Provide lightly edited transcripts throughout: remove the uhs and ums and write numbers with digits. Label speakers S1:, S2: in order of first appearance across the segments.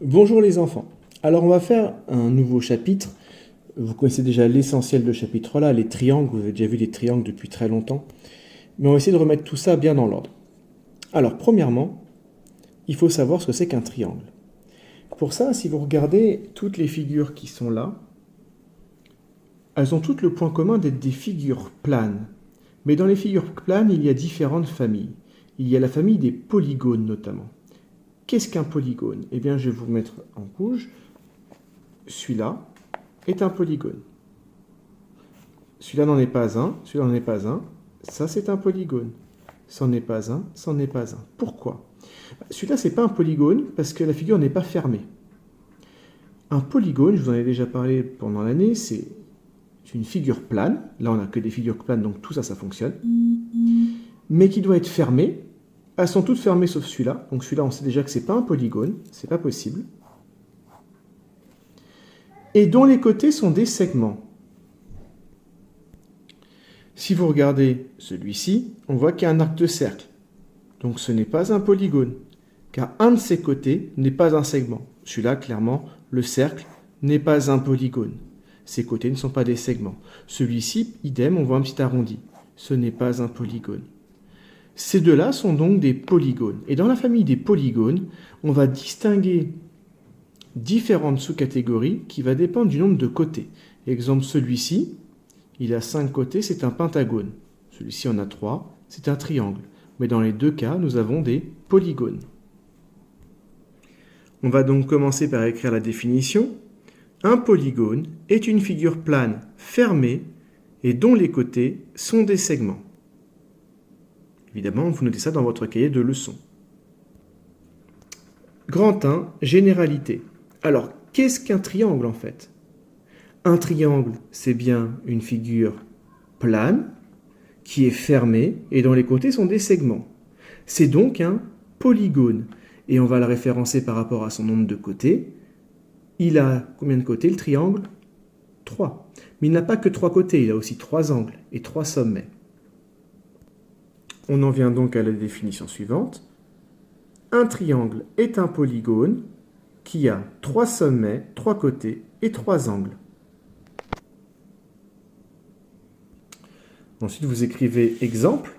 S1: Bonjour les enfants. Alors on va faire un nouveau chapitre. Vous connaissez déjà l'essentiel de ce chapitre-là, les triangles. Vous avez déjà vu les triangles depuis très longtemps. Mais on va essayer de remettre tout ça bien dans l'ordre. Alors premièrement, il faut savoir ce que c'est qu'un triangle. Pour ça, si vous regardez toutes les figures qui sont là, elles ont toutes le point commun d'être des figures planes. Mais dans les figures planes, il y a différentes familles. Il y a la famille des polygones notamment. Qu'est-ce qu'un polygone? Eh bien, je vais vous mettre en rouge. Celui-là est un polygone. Celui-là n'en est pas un, celui-là n'en est pas un. Ça, c'est un polygone. C'en est pas un, c'en est pas un. Pourquoi? Celui-là, c'est pas un polygone parce que la figure n'est pas fermée. Un polygone, je vous en ai déjà parlé pendant l'année, c'est une figure plane. Là, on n'a que des figures planes, donc tout ça, ça fonctionne. Mais qui doit être fermée. Elles sont toutes fermées sauf celui-là. Donc celui-là, on sait déjà que c'est pas un polygone, c'est pas possible. Et dont les côtés sont des segments. Si vous regardez celui-ci, on voit qu'il y a un arc de cercle. Donc ce n'est pas un polygone, car un de ses côtés n'est pas un segment. Celui-là, clairement, le cercle n'est pas un polygone. Ses côtés ne sont pas des segments. Celui-ci, idem, on voit un petit arrondi. Ce n'est pas un polygone. Ces deux-là sont donc des polygones. Et dans la famille des polygones, on va distinguer différentes sous-catégories qui va dépendre du nombre de côtés. Exemple, celui-ci, il a 5 côtés, c'est un pentagone. Celui-ci en a 3, c'est un triangle. Mais dans les deux cas, nous avons des polygones. On va donc commencer par écrire la définition. Un polygone est une figure plane fermée et dont les côtés sont des segments. Évidemment, vous notez ça dans votre cahier de leçons. Grand 1, généralité. Alors, qu'est-ce qu'un triangle en fait? Un triangle, c'est bien une figure plane qui est fermée et dont les côtés sont des segments. C'est donc un polygone. Et on va le référencer par rapport à son nombre de côtés. Il a combien de côtés le triangle? 3. Mais il n'a pas que 3 côtés, il a aussi 3 angles et 3 sommets. On en vient donc à la définition suivante. Un triangle est un polygone qui a 3 sommets, 3 côtés et 3 angles. Ensuite, vous écrivez exemple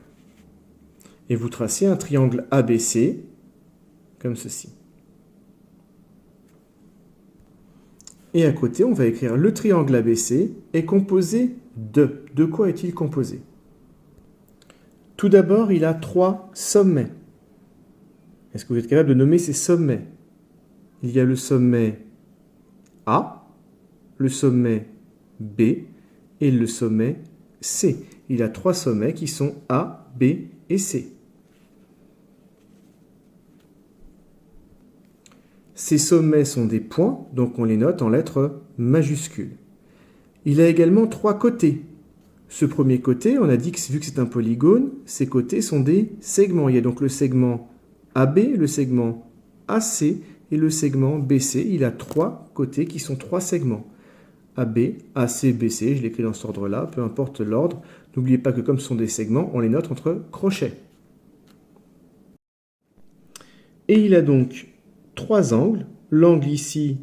S1: et vous tracez un triangle ABC comme ceci. Et à côté, on va écrire le triangle ABC est composé de. De quoi est-il composé? Tout d'abord, il a 3 sommets. Est-ce que vous êtes capable de nommer ces sommets? Il y a le sommet A, le sommet B et le sommet C. Il a 3 sommets qui sont A, B et C. Ces sommets sont des points, donc on les note en lettres majuscules. Il a également 3 côtés. Ce premier côté, on a dit que vu que c'est un polygone, ses côtés sont des segments. Il y a donc le segment AB, le segment AC et le segment BC. Il a 3 côtés qui sont 3 segments. AB, AC, BC, je l'écris dans cet ordre-là, peu importe l'ordre. N'oubliez pas que comme ce sont des segments, on les note entre crochets. Et il a donc 3 angles. L'angle ici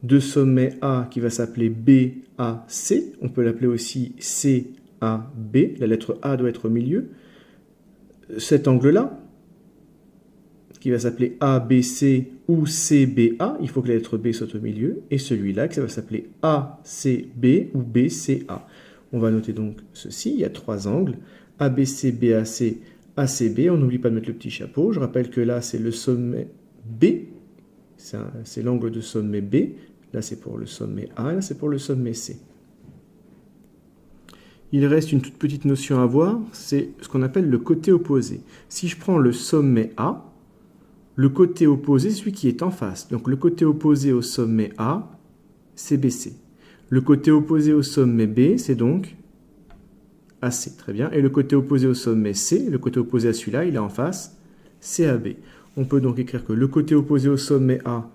S1: de sommet A qui va s'appeler BAC. On peut l'appeler aussi CAB. La lettre A doit être au milieu. Cet angle-là, qui va s'appeler ABC ou CBA, il faut que la lettre B soit au milieu. Et celui-là, qui va s'appeler ACB ou BCA. On va noter donc ceci. Il y a 3 angles. ABC, BAC, ACB. On n'oublie pas de mettre le petit chapeau. Je rappelle que là, c'est le sommet B. C'est l'angle de sommet B. Là, c'est pour le sommet A. Là, c'est pour le sommet C. Il reste une toute petite notion à voir. C'est ce qu'on appelle le côté opposé. Si je prends le sommet A, le côté opposé, celui qui est en face. Donc, le côté opposé au sommet A, c'est BC. Le côté opposé au sommet B, c'est donc AC. Très bien. Et le côté opposé au sommet C, le côté opposé à celui-là, il est en face, CAB. On peut donc écrire que le côté opposé au sommet A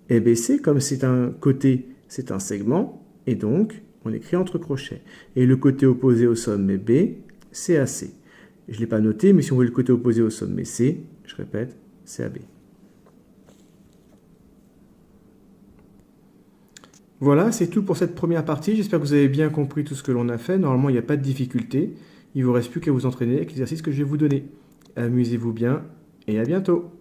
S1: est BC, comme c'est un côté, c'est un segment, et donc on l'écrit entre crochets. Et le côté opposé au sommet B, c'est AC. Je ne l'ai pas noté, mais si on veut le côté opposé au sommet C, je répète, CAB. Voilà, c'est tout pour cette première partie. J'espère que vous avez bien compris tout ce que l'on a fait. Normalement, il n'y a pas de difficulté. Il ne vous reste plus qu'à vous entraîner avec l'exercice que je vais vous donner. Amusez-vous bien et à bientôt.